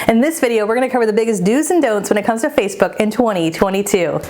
In this video, we're going to cover the biggest do's and don'ts when it comes to Facebook in 2022.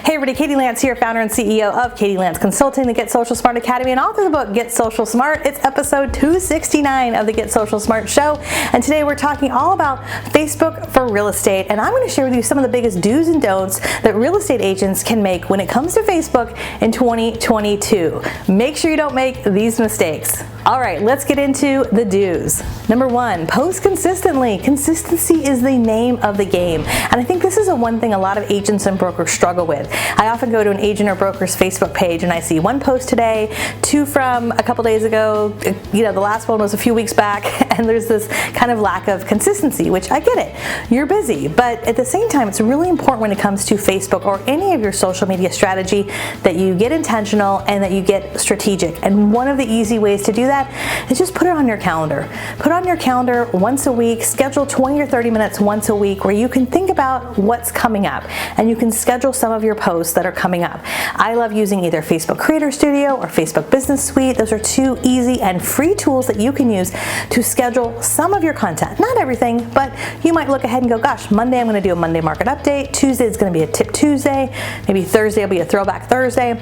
Hey everybody, Katie Lance here, founder and CEO of Katie Lance Consulting, the Get Social Smart Academy, and author of the book Get Social Smart. It's episode 269 of the Get Social Smart show, and today we're talking all about Facebook for real estate, and I'm going to share with you some of the biggest do's and don'ts that real estate agents can make when it comes to Facebook in 2022. Make sure you don't make these mistakes. All right, let's get into the do's. Number one, post consistently. Consistency is the name of the game, and I think this is one thing a lot of agents and brokers struggle with. I often go to an agent or broker's Facebook page and I see one post today, two from a couple days ago, the last one was a few weeks back, and there's this kind of lack of consistency, which I get it. You're busy, but at the same time, it's really important when it comes to Facebook or any of your social media strategy that you get intentional and that you get strategic. And one of the easy ways to do that is just put it on your calendar. Put it on your calendar once a week, schedule 20 or 30 minutes once a week where you can think about what's coming up and you can schedule some of your posts that are coming up. I love using either Facebook Creator Studio or Facebook Business Suite. Those are two easy and free tools that you can use to schedule some of your content. Not everything, but you might look ahead and go, gosh, Monday I'm going to do a Monday market update. Tuesday is going to be a tip Tuesday. Maybe Thursday will be a throwback Thursday.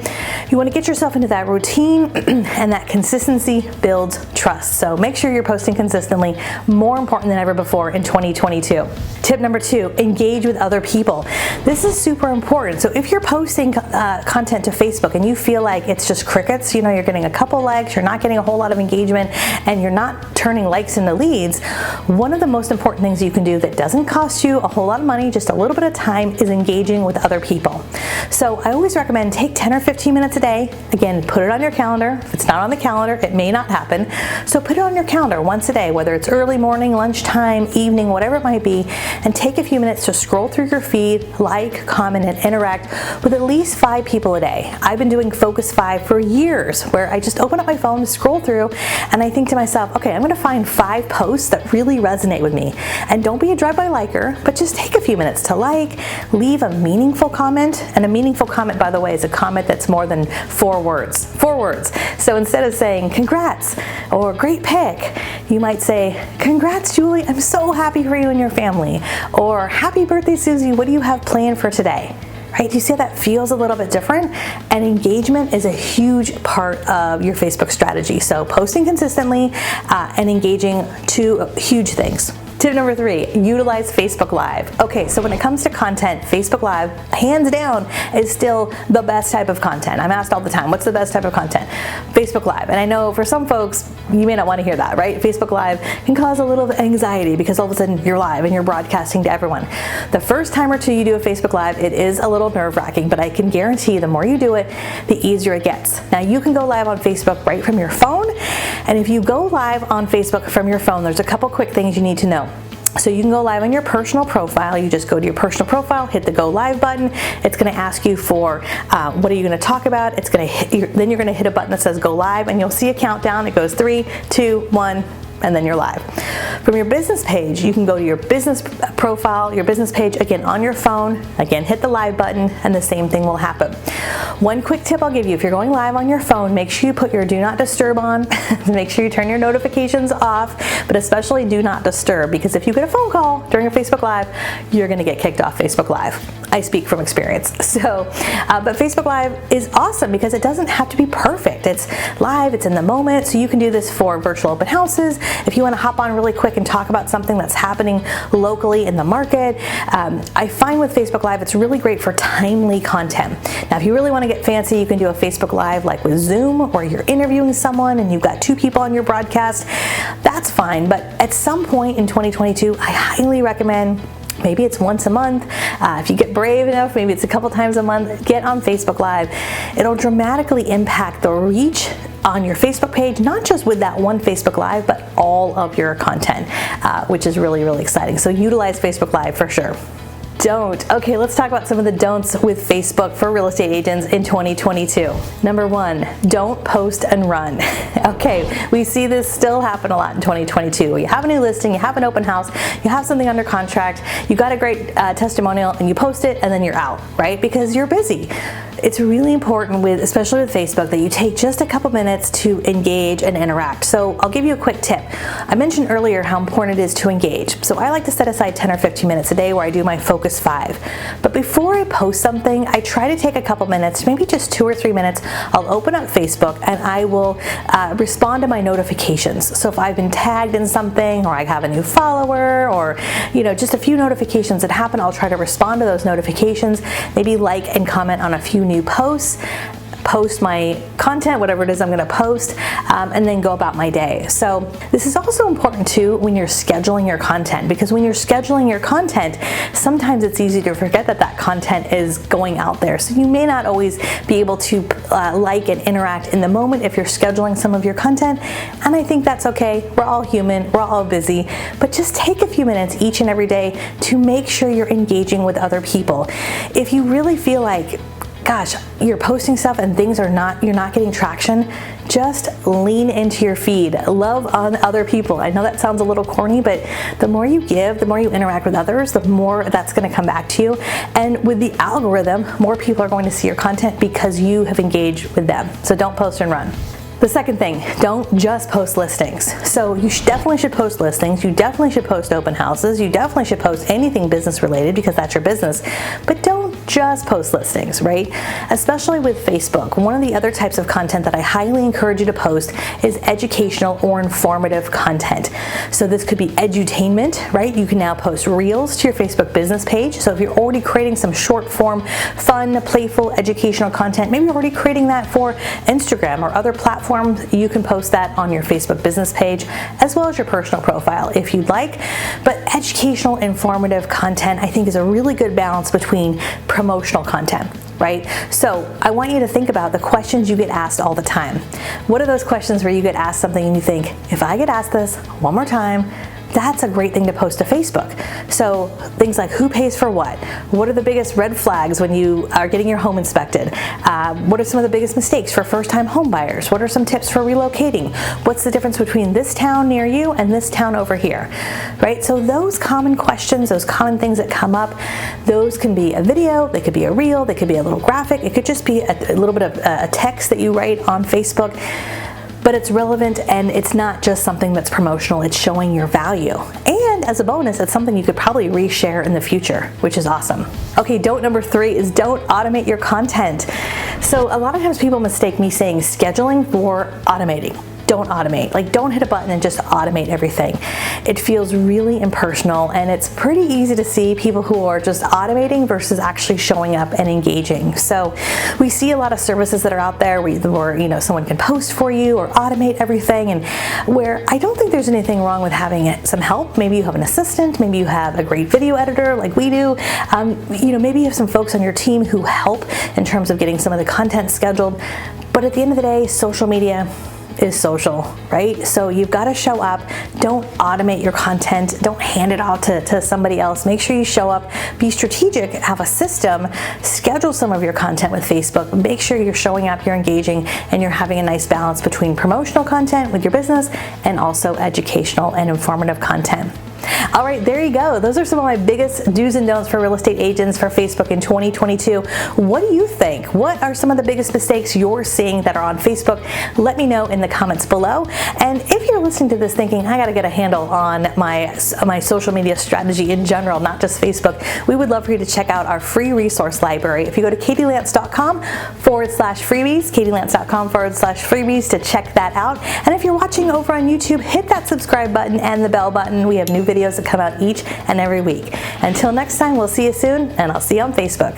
You want to get yourself into that routine and that consistency builds trust. So make sure you're posting consistently, more important than ever before in 2022. Tip number two, engage with other people. This is super important. So if you're posting content to Facebook and you feel like it's just crickets, you're getting a couple likes, you're not getting a whole lot of engagement, and you're not turning likes into leads, one of the most important things you can do that doesn't cost you a whole lot of money, just a little bit of time, is engaging with other people. So I always recommend take 10 or 15 minutes a day. Again, put it on your calendar. If it's not on the calendar, it may not happen. So put it on your calendar once a day, whether it's early morning, lunchtime, evening, whatever it might be, and take a few minutes to scroll through your feed, like, comment, and interact with at least 5 people a day. I've been doing Focus 5 for years, where I just open up my phone, scroll through, and I think to myself, okay, I'm going to find 5 posts that really resonate with me. And don't be a drive-by liker, but just take a few minutes to leave a meaningful comment. And a meaningful comment, by the way, is a comment that's more than 4 words. 4 words. So instead of saying congrats or great pick, you might say, congrats, Julie, I'm so happy for you and your family. Or happy birthday, Susie, what do you have planned for today? Right? Do you see how that feels a little bit different? And engagement is a huge part of your Facebook strategy. So posting consistently and engaging, 2 huge things. Tip number 3, utilize Facebook Live. Okay, so when it comes to content, Facebook Live, hands down, is still the best type of content. I'm asked all the time, what's the best type of content? Facebook Live. And I know for some folks, you may not want to hear that, right? Facebook Live can cause a little anxiety because all of a sudden you're live and you're broadcasting to everyone. The first time or two you do a Facebook Live, it is a little nerve-wracking, but I can guarantee the more you do it, the easier it gets. Now you can go live on Facebook right from your phone, and if you go live on Facebook from your phone, there's a couple quick things you need to know. So you can go live on your personal profile. You just go to your personal profile, hit the go live button. It's going to ask you for what are you going to talk about. Then you're going to hit a button that says go live, and you'll see a countdown. It goes 3, 2, 1. And then you're live. From your business page, you can go to your business profile, your business page, again on your phone, again hit the live button, and the same thing will happen. One quick tip I'll give you, if you're going live on your phone, make sure you put your do not disturb on, make sure you turn your notifications off, but especially do not disturb, because if you get a phone call during a Facebook Live, you're gonna get kicked off Facebook Live. I speak from experience. But Facebook Live is awesome because it doesn't have to be perfect. It's live, it's in the moment, so you can do this for virtual open houses. If you want to hop on really quick and talk about something that's happening locally in the market, I find with Facebook Live it's really great for timely content. Now if you really want to get fancy, you can do a Facebook Live like with Zoom, where you're interviewing someone and you've got 2 people on your broadcast. That's fine, but at some point in 2022, I highly recommend, maybe it's once a month. If you get brave enough, maybe it's a couple times a month, get on Facebook Live. It'll dramatically impact the reach on your Facebook page, not just with that one Facebook Live, but all of your content, which is really, really exciting. So utilize Facebook Live for sure. Don't. Okay, let's talk about some of the don'ts with Facebook for real estate agents in 2022. Number 1, don't post and run. Okay, we see this still happen a lot in 2022. You have a new listing, you have an open house, you have something under contract, you got a great testimonial, and you post it, and then you're out, right? Because you're busy. It's really important, especially with Facebook, that you take just a couple minutes to engage and interact. So I'll give you a quick tip. I mentioned earlier how important it is to engage. So I like to set aside 10 or 15 minutes a day where I do my Focus 5. But before I post something, I try to take a couple minutes, maybe just 2 or 3 minutes. I'll open up Facebook and I will respond to my notifications. So if I've been tagged in something, or I have a new follower, or just a few notifications that happen, I'll try to respond to those notifications, maybe like and comment on a few new posts, post my content, whatever it is I'm going to post, and then go about my day. So this is also important too when you're scheduling your content, because when you're scheduling your content, sometimes it's easy to forget that that content is going out there. So you may not always be able to like and interact in the moment if you're scheduling some of your content, and I think that's okay. We're all human, we're all busy, but just take a few minutes each and every day to make sure you're engaging with other people. If you really feel like, gosh, you're posting stuff and you're not getting traction, just lean into your feed. Love on other people. I know that sounds a little corny, but the more you give, the more you interact with others, the more that's going to come back to you. And with the algorithm, more people are going to see your content because you have engaged with them. So don't post and run. The second thing, don't just post listings. So you definitely should post listings, you definitely should post open houses, you definitely should post anything business related because that's your business, but don't just post listings, right? Especially with Facebook. One of the other types of content that I highly encourage you to post is educational or informative content. So this could be edutainment, right? You can now post reels to your Facebook business page. So if you're already creating some short form, fun, playful, educational content, maybe you're already creating that for Instagram or other platforms, you can post that on your Facebook business page as well as your personal profile if you'd like. But educational, informative content, I think, is a really good balance between promotional content, right? So I want you to think about the questions you get asked all the time. What are those questions where you get asked something and you think, if I get asked this one more time, that's a great thing to post to Facebook. So things like, who pays for what? What are the biggest red flags when you are getting your home inspected? What are some of the biggest mistakes for first-time home buyers? What are some tips for relocating? What's the difference between this town near you and this town over here, right? So those common questions, those common things that come up, those can be a video, they could be a reel, they could be a little graphic, it could just be a little bit of a text that you write on Facebook. But it's relevant and it's not just something that's promotional, it's showing your value. And as a bonus, it's something you could probably reshare in the future, which is awesome. Okay, don't number 3 is don't automate your content. So a lot of times people mistake me saying scheduling for automating. Don't automate. Like, don't hit a button and just automate everything. It feels really impersonal, and it's pretty easy to see people who are just automating versus actually showing up and engaging. So we see a lot of services that are out there where someone can post for you or automate everything, and where I don't think there's anything wrong with having some help. Maybe you have an assistant, maybe you have a great video editor like we do. Maybe you have some folks on your team who help in terms of getting some of the content scheduled. But at the end of the day, social media is social, right? So you've got to show up. Don't automate your content. Don't hand it off to somebody else. Make sure you show up, be strategic, have a system, schedule some of your content with Facebook. Make sure you're showing up, you're engaging, and you're having a nice balance between promotional content with your business and also educational and informative content. All right, there you go. Those are some of my biggest do's and don'ts for real estate agents for Facebook in 2022. What do you think? What are some of the biggest mistakes you're seeing that are on Facebook? Let me know in the comments below. And if you're listening to this thinking, I got to get a handle on my social media strategy in general, not just Facebook, we would love for you to check out our free resource library. If you go to katielance.com/freebies, katielance.com/freebies to check that out. And if you're watching over on YouTube, hit that subscribe button and the bell button. We have new videos that come out each and every week. Until next time, we'll see you soon, and I'll see you on Facebook.